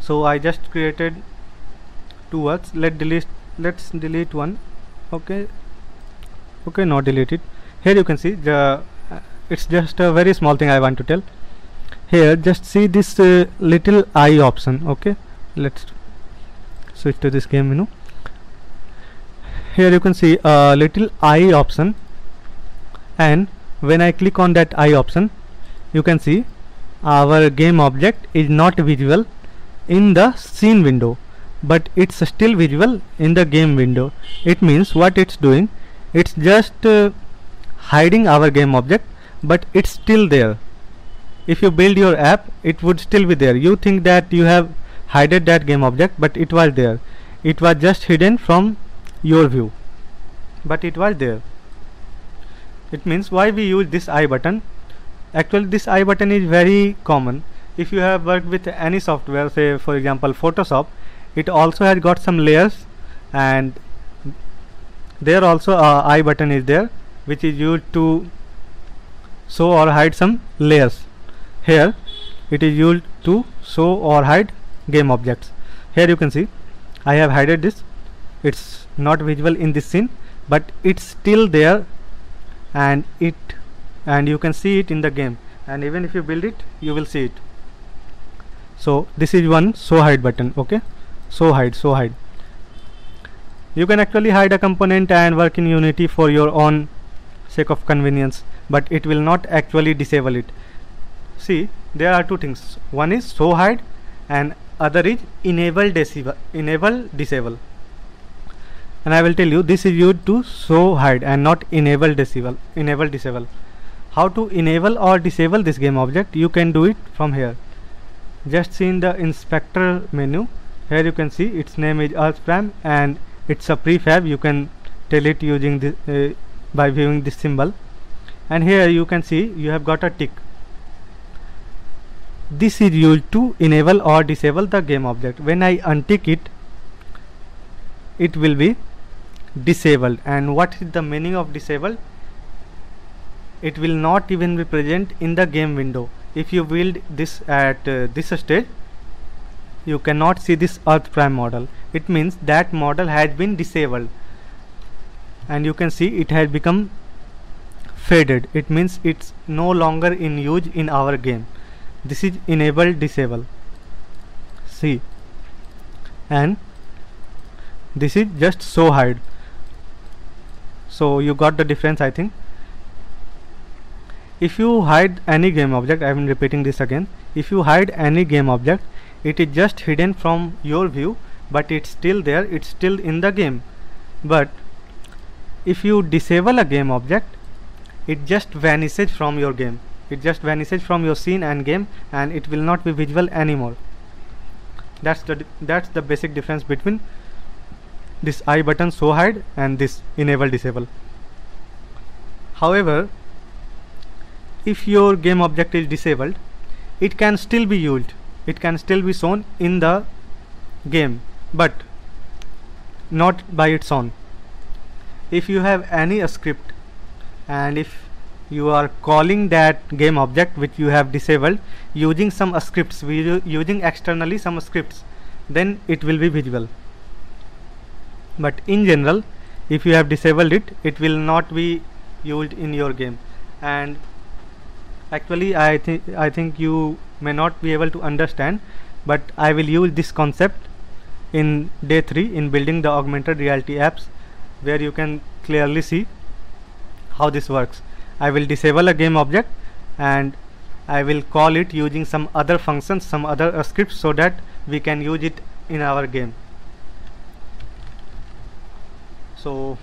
So I just created two words. Let's delete one. Okay, not delete it. Here you can see the it's just a very small thing I want to tell. Here just see this little eye option. Okay, let's switch to this game menu. Here you can see a little eye option, and when I click on that eye option, you can see our game object is not visible in the scene window, but it's still visible in the game window. It means what it's doing, it's just hiding our game object, but it's still there. If you build your app, it would still be there. You think that you have hidden that game object, but it was there. It was just hidden from your view, but it was there. It means why we use this I button. Actually this I button is very common. If you have worked with any software, say for example Photoshop, it also has got some layers, and there also a I button is there, which is used to show or hide some layers. Here it is used to show or hide game objects. Here you can see I have hidden this. It's not visible in this scene, but it's still there, and you can see it in the game, and even if you build it, you will see it. So this is one show hide button. Okay, show hide. You can actually hide a component and work in Unity for your own sake of convenience, but it will not actually disable it. See, there are two things. One is show hide, and other is enable disable. And I will tell you, this is used to show hide and not enable disable. How to enable or disable this game object? You can do it from here. Just see in the inspector menu. Here you can see its name is EarthPrime, and it's a prefab. You can tell it using this by viewing this symbol. And here you can see you have got a tick. This is used to enable or disable the game object. When I untick it, it will be disabled. And what is the meaning of disabled? It will not even be present in the game window. If you build this at this stage, you cannot see this EarthPrime model. It means that model has been disabled, and you can see it has become faded. It means it's no longer in use in our game. This is enable disable. See, and this is just show hide. So you got the difference, I think. If you hide any game object, I am repeating this again, if you hide any game object, it is just hidden from your view, but it's still there, it's still in the game. But if you disable a game object, it just vanishes from your game. It just vanishes from your scene and game, and it will not be visible anymore. That's the basic difference between this I button show hide and this enable disable. However, if your game object is disabled, it can still be used. It can still be shown in the game, but not by its own. If you have any script, and if you are calling that game object which you have disabled using some scripts, using externally some scripts, then it will be visible. But in general, if you have disabled it, it will not be used in your game. And actually I think you may not be able to understand, but I will use this concept in day 3 in building the augmented reality apps, where you can clearly see how this works. I will disable a game object, and I will call it using some other functions, some other scripts, so that we can use it in our game. So